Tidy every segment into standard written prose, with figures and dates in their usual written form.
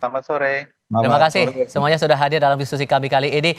Selamat sore. Terima Selamat kasih sore. semuanya sudah hadir dalam diskusi kami kali ini.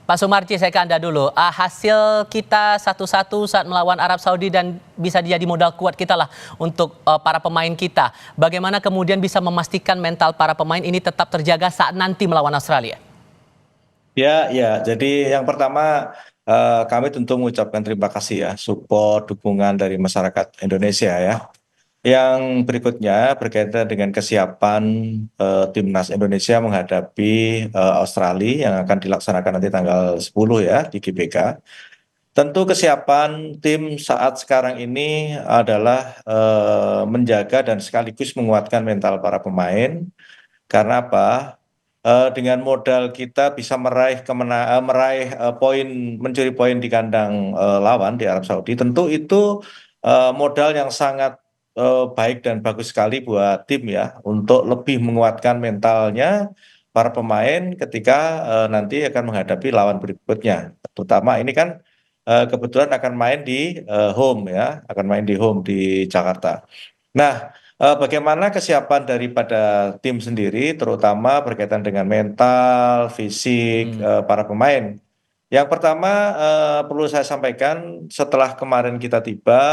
Pak Sumarji, saya ke Anda dulu. Hasil kita 1-1 saat melawan Arab Saudi dan bisa jadi modal kuat kita lah untuk para pemain kita. Bagaimana kemudian bisa memastikan mental para pemain ini tetap terjaga saat nanti melawan Australia? Ya, ya. Jadi yang pertama kami tentu mengucapkan terima kasih ya, support, dukungan dari masyarakat Indonesia ya. Yang berikutnya berkaitan dengan kesiapan timnas Indonesia menghadapi Australia yang akan dilaksanakan nanti tanggal 10 ya di GBK. Tentu kesiapan tim saat sekarang ini adalah menjaga dan sekaligus menguatkan mental para pemain. Karena apa? Dengan modal kita bisa meraih poin, mencuri poin di kandang lawan di Arab Saudi. Tentu itu modal yang sangat baik dan bagus sekali buat tim ya untuk lebih menguatkan mentalnya para pemain ketika nanti akan menghadapi lawan berikutnya. Terutama ini kan kebetulan akan main di home ya, akan main di home di Jakarta. Nah, bagaimana kesiapan daripada tim sendiri, terutama berkaitan dengan mental, fisik para pemain? Yang pertama perlu saya sampaikan, setelah kemarin kita tiba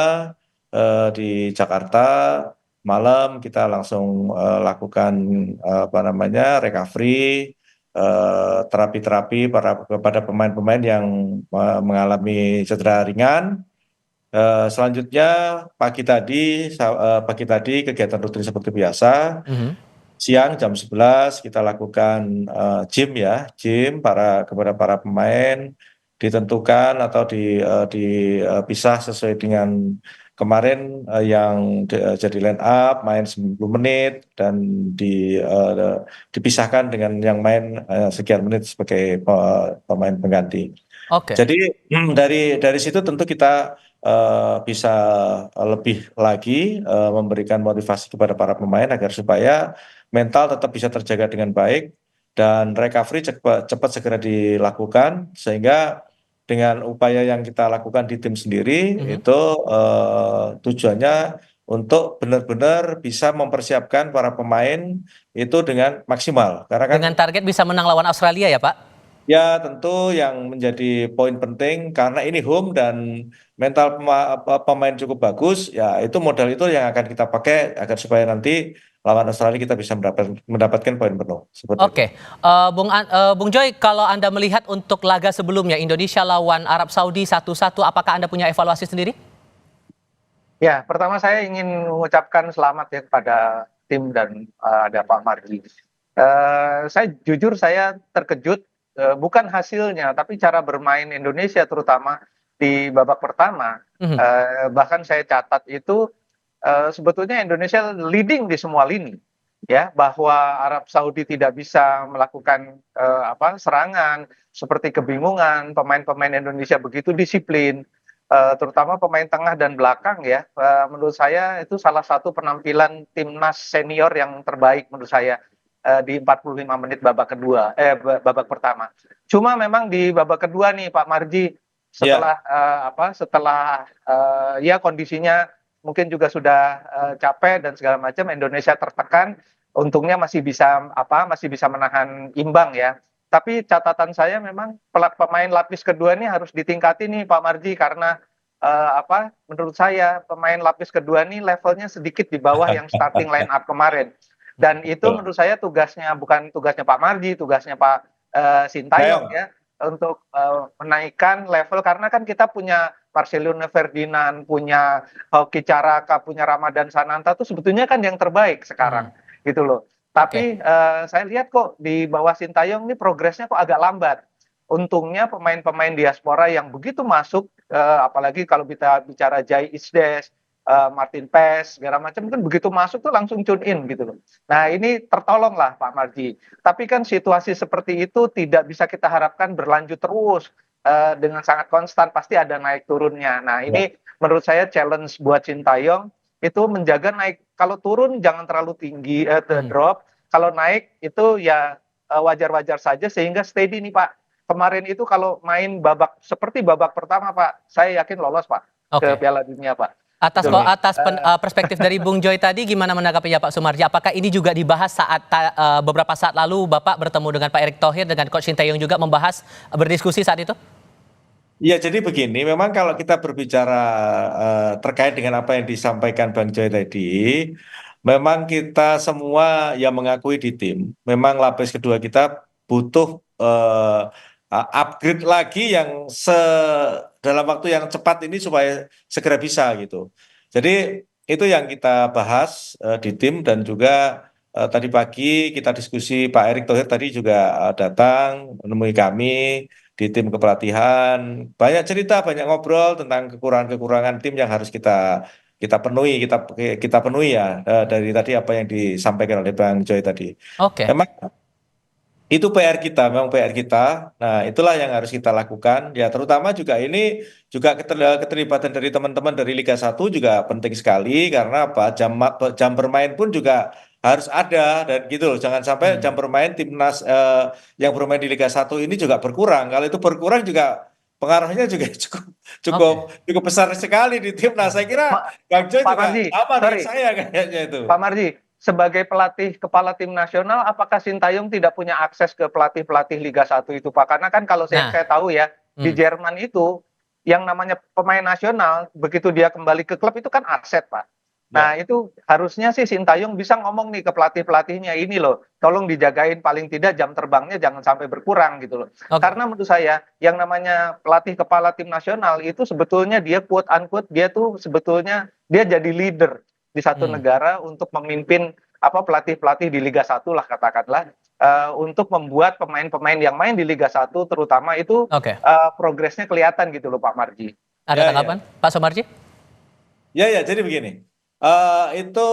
di Jakarta malam, kita langsung lakukan apa namanya recovery, terapi-terapi kepada pemain-pemain yang mengalami cedera ringan. Selanjutnya pagi tadi kegiatan rutin seperti biasa. Siang jam 11 kita lakukan gym ya, gym kepada para pemain ditentukan atau dipisah sesuai dengan kemarin yang jadi line up main 90 menit dan dipisahkan dengan yang main sekian menit sebagai pemain pengganti. Oke. Jadi dari situ tentu kita bisa lebih lagi memberikan motivasi kepada para pemain agar supaya mental tetap bisa terjaga dengan baik dan recovery cepat segera dilakukan sehingga dengan upaya yang kita lakukan di tim sendiri itu tujuannya untuk benar-benar bisa mempersiapkan para pemain itu dengan maksimal karena kan Dengan target bisa menang lawan Australia ya, Pak? ya, tentu yang menjadi poin penting karena ini home dan mental pemain cukup bagus, ya itu modal itu yang akan kita pakai agar supaya nanti lawan Australia kita bisa mendapatkan poin penuh. Seperti itu. Oke, Bung Joy, kalau Anda melihat untuk laga sebelumnya Indonesia lawan Arab Saudi 1-1, apakah Anda punya evaluasi sendiri? Ya, pertama saya ingin mengucapkan selamat ya kepada tim dan ada Pak Marji. Saya jujur saya terkejut bukan hasilnya tapi cara bermain Indonesia terutama di babak pertama. Mhm. Bahkan saya catat itu sebetulnya Indonesia leading di semua lini ya, bahwa Arab Saudi tidak bisa melakukan serangan, seperti kebingungan pemain-pemain Indonesia begitu disiplin, terutama pemain tengah dan belakang ya. Menurut saya itu salah satu penampilan timnas senior yang terbaik menurut saya di 45 menit babak pertama. Cuma memang di babak kedua nih Pak Marji, Ya, setelah ya kondisinya mungkin juga sudah capek dan segala macam, Indonesia tertekan, untungnya masih bisa menahan imbang ya. Tapi catatan saya memang pemain lapis kedua ini harus ditingkati nih Pak Marji, karena menurut saya pemain lapis kedua ini levelnya sedikit di bawah yang starting line up kemarin. Dan itu betul. menurut saya bukan tugasnya Pak Marji, tugasnya Pak Sintayong Tayong. ya, untuk menaikkan level, karena kan kita punya Marcelino Ferdinand, punya Hoki Caraka, punya Ramadan Sananta tuh sebetulnya kan yang terbaik sekarang gitu loh. Oke. Tapi saya lihat kok di bawah Sintayong ini progresnya kok agak lambat. Untungnya pemain-pemain diaspora yang begitu masuk, apalagi kalau kita bicara Jai Isdes, Martin Pes, segala macam kan begitu masuk tuh langsung tune in gitu loh. Nah ini tertolong lah Pak Marji. Tapi kan situasi seperti itu tidak bisa kita harapkan berlanjut terus dengan sangat konstan, pasti ada naik turunnya. Nah Ya, ini menurut saya challenge buat Sintayong itu menjaga naik. Kalau turun jangan terlalu tinggi, drop. Kalau naik itu ya wajar-wajar saja sehingga steady nih Pak. Kemarin itu kalau main seperti babak pertama Pak, saya yakin lolos Pak ke Oke. Piala Dunia Pak. Atas gitu kok loh. atas perspektif dari Bung Joy tadi gimana menanggapinya Pak Sumarji? Apakah ini juga dibahas saat beberapa saat lalu Bapak bertemu dengan Pak Erick Thohir dengan Coach Sinteyong juga membahas berdiskusi saat itu? Ya, jadi begini, memang kalau kita berbicara terkait dengan apa yang disampaikan Bang Joy tadi, memang kita semua yang mengakui di tim, memang lapis kedua kita butuh upgrade lagi yang dalam waktu yang cepat ini supaya segera bisa gitu. Jadi itu yang kita bahas di tim dan juga tadi pagi kita diskusi Pak Erick Thohir tadi juga datang menemui kami di tim kepelatihan, banyak cerita, banyak ngobrol tentang kekurangan-kekurangan tim yang harus kita penuhi, kita penuhi ya dari tadi apa yang disampaikan oleh Bang Joy tadi. Oke, Memang itu PR kita, memang PR kita. Nah, itulah yang harus kita lakukan. Ya, terutama juga ini juga keterlibatan dari teman-teman dari Liga 1 juga penting sekali karena apa? Jam bermain pun juga harus ada dan gitu loh. Jangan sampai jam bermain timnas yang bermain di Liga 1 ini juga berkurang. Kalau itu berkurang juga pengaruhnya juga cukup cukup oke. cukup besar sekali di timnas. Saya kira Bang Joy Pak juga Marji, sama dengan sorry, saya kayaknya itu. Pak Marji, sebagai pelatih kepala tim nasional, apakah Sintayong tidak punya akses ke pelatih-pelatih Liga 1 itu, Pak? Karena kan kalau yang Nah, saya tahu ya, di hmm, Jerman itu, yang namanya pemain nasional, begitu dia kembali ke klub itu kan aset, Pak. Nah, Ya, itu harusnya sih Sintayong bisa ngomong nih ke pelatih-pelatihnya, ini loh, tolong dijagain paling tidak jam terbangnya jangan sampai berkurang gitu loh. oke. Karena menurut saya, yang namanya pelatih kepala tim nasional itu sebetulnya dia quote unquote, dia tuh sebetulnya dia jadi leader di satu Hmm, negara untuk memimpin apa pelatih-pelatih di Liga 1 lah katakanlah untuk membuat pemain-pemain yang main di Liga 1 terutama itu oke. progresnya kelihatan gitu loh Pak Marji. Ada ya, tanggapan, ya. Pak Sumarji? Ya, ya, jadi begini. Itu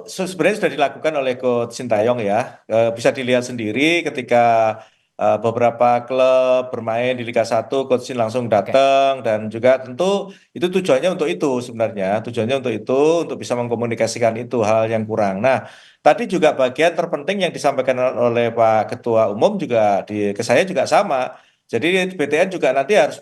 sebenarnya sudah dilakukan oleh Coach Sintayong ya. Bisa dilihat sendiri ketika beberapa klub bermain di Liga 1, Coach Sin langsung Oke. datang dan juga tentu itu tujuannya untuk itu sebenarnya. Tujuannya untuk itu, untuk bisa mengkomunikasikan itu hal yang kurang. Nah, tadi juga bagian terpenting yang disampaikan oleh Pak Ketua Umum juga ke saya juga sama. Jadi BTN juga nanti harus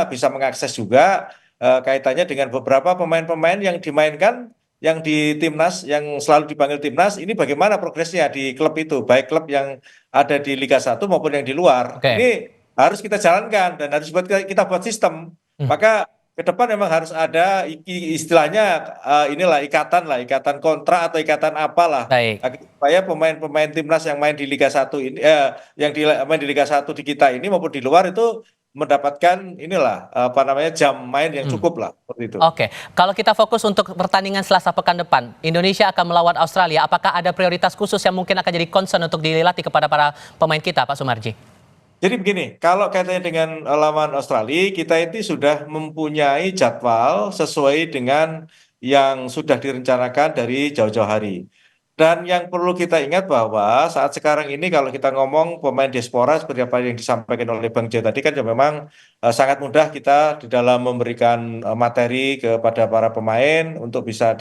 bisa mengakses juga kaitannya dengan beberapa pemain-pemain yang dimainkan yang di timnas yang selalu dipanggil timnas ini bagaimana progresnya di klub itu baik klub yang ada di Liga 1 maupun yang di luar Oke. ini harus kita jalankan dan harus kita buat sistem Hmm, maka ke depan memang harus ada istilahnya inilah ikatan kontrak atau ikatan apalah baik. supaya pemain-pemain timnas yang main di Liga 1 ini yang main di Liga 1 di kita ini maupun di luar itu mendapatkan inilah apa namanya jam main yang Hmm. cukup lah seperti itu. Oke, kalau kita fokus untuk pertandingan Selasa pekan depan, Indonesia akan melawan Australia. Apakah ada prioritas khusus yang mungkin akan jadi concern untuk dilatih kepada para pemain kita, Pak Sumarji? Jadi begini, kalau kaitannya dengan lawan Australia, kita itu sudah mempunyai jadwal sesuai dengan yang sudah direncanakan dari jauh-jauh hari. Dan yang perlu kita ingat bahwa saat sekarang ini kalau kita ngomong pemain diaspora seperti apa yang disampaikan oleh Bang Jaya tadi kan ya memang sangat mudah kita di dalam memberikan materi kepada para pemain untuk bisa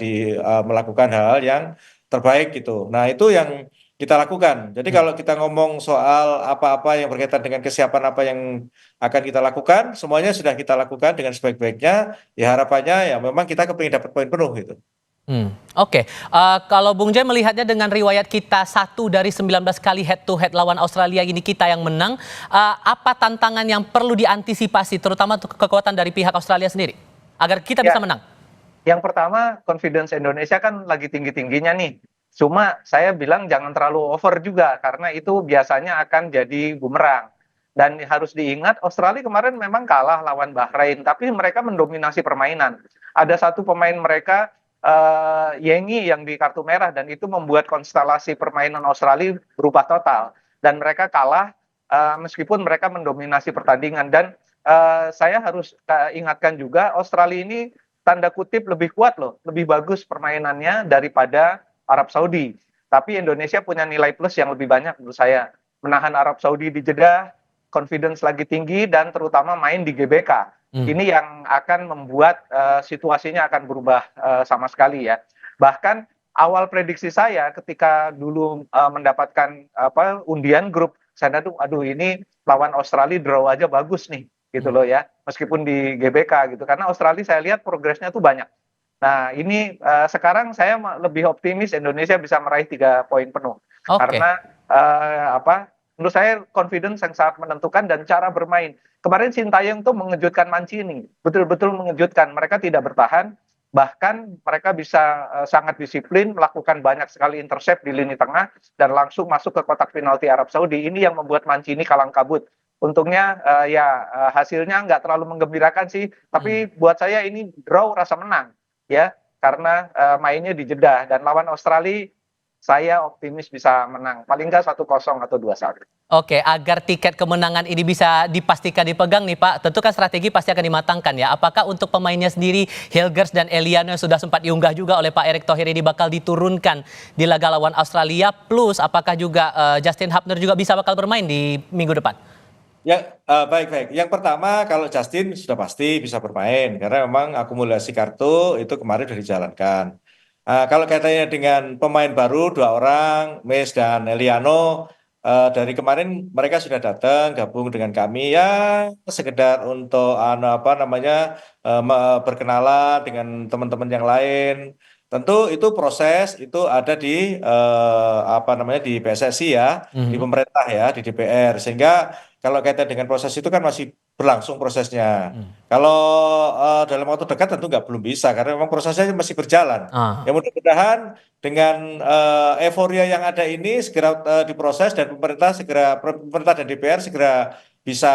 melakukan hal-hal yang terbaik gitu. Nah, itu yang kita lakukan. Jadi Hmm. kalau kita ngomong soal apa-apa yang berkaitan dengan kesiapan apa yang akan kita lakukan, semuanya sudah kita lakukan dengan sebaik-baiknya. Ya harapannya ya memang kita kepingin dapat poin penuh gitu. Oke. Kalau Bung Joy melihatnya dengan riwayat kita 1 dari 19 kali head to head lawan Australia ini kita yang menang, apa tantangan yang perlu diantisipasi terutama untuk kekuatan dari pihak Australia sendiri agar kita bisa Ya, menang? yang pertama confidence Indonesia kan lagi tinggi-tingginya nih. Cuma saya bilang jangan terlalu over juga karena itu biasanya akan jadi bumerang. Dan harus diingat Australia kemarin memang kalah lawan Bahrain, tapi mereka mendominasi permainan. Ada satu pemain mereka Yengi yang di kartu merah dan itu membuat konstelasi permainan Australia berubah total. Dan mereka kalah meskipun mereka mendominasi pertandingan dan saya harus ingatkan juga Australia ini tanda kutip lebih kuat loh, lebih bagus permainannya daripada Arab Saudi. Tapi Indonesia punya nilai plus yang lebih banyak menurut saya. Menahan Arab Saudi di Jeddah, confidence lagi tinggi dan terutama main di GBK. Hmm. Ini yang akan membuat situasinya akan berubah sama sekali ya. Bahkan awal prediksi saya ketika dulu mendapatkan undian grup, saya aduh ini lawan Australia draw aja bagus nih gitu Hmm. loh ya, meskipun di GBK gitu karena Australia saya lihat progresnya tuh banyak Nah, ini sekarang saya lebih optimis Indonesia bisa meraih 3 poin penuh. Oke. Karena menurut saya confidence yang sangat menentukan dan cara bermain. Kemarin Sintayong tuh mengejutkan Mancini, betul-betul mengejutkan. Mereka tidak bertahan, bahkan mereka bisa sangat disiplin, melakukan banyak sekali intercept di lini tengah dan langsung masuk ke kotak penalti Arab Saudi. Ini yang membuat Mancini kalang kabut. Untungnya hasilnya nggak terlalu menggembirakan sih, tapi buat saya ini draw rasa menang ya, karena mainnya di Jeddah dan lawan Australia saya optimis bisa menang, paling nggak 1-0 atau 2-1. Oke, agar tiket kemenangan ini bisa dipastikan dipegang nih Pak, tentu kan strategi pasti akan dimatangkan ya. Apakah untuk pemainnya sendiri, Hilgers dan Eliano yang sudah sempat diunggah juga oleh Pak Erick Thohir ini bakal diturunkan di laga lawan Australia, plus apakah juga Justin Hubner juga bisa bakal bermain di minggu depan? Ya, baik-baik. Yang pertama, kalau Justin sudah pasti bisa bermain karena memang akumulasi kartu itu kemarin sudah dijalankan. Kalau kaitannya dengan pemain baru 2 orang, Mes dan Eliano, dari kemarin mereka sudah datang gabung dengan kami ya sekedar untuk apa namanya berkenalan dengan teman-teman yang lain. Tentu itu proses itu ada di apa namanya di PSSI ya, di Mhm. pemerintah ya, di DPR. Sehingga kalau kaitan dengan proses itu kan masih berlangsung prosesnya. Hmm. Kalau dalam waktu dekat tentu belum bisa karena memang prosesnya masih berjalan. Ah, Ya mudah-mudahan dengan euforia yang ada ini segera diproses dan pemerintah dan DPR segera bisa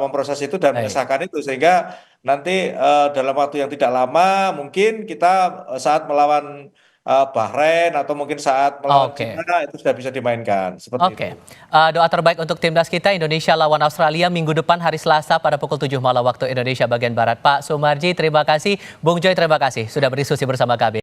memproses itu dan baik. mengesahkan itu sehingga nanti dalam waktu yang tidak lama mungkin kita saat melawan Bahrain atau mungkin saat melawan Oke. Cina itu sudah bisa dimainkan seperti Oke, itu. doa terbaik untuk timnas kita Indonesia lawan Australia minggu depan hari Selasa pada pukul 7 malam waktu Indonesia bagian Barat. Pak Sumarji, terima kasih. Bung Joy, terima kasih sudah berdiskusi bersama kami.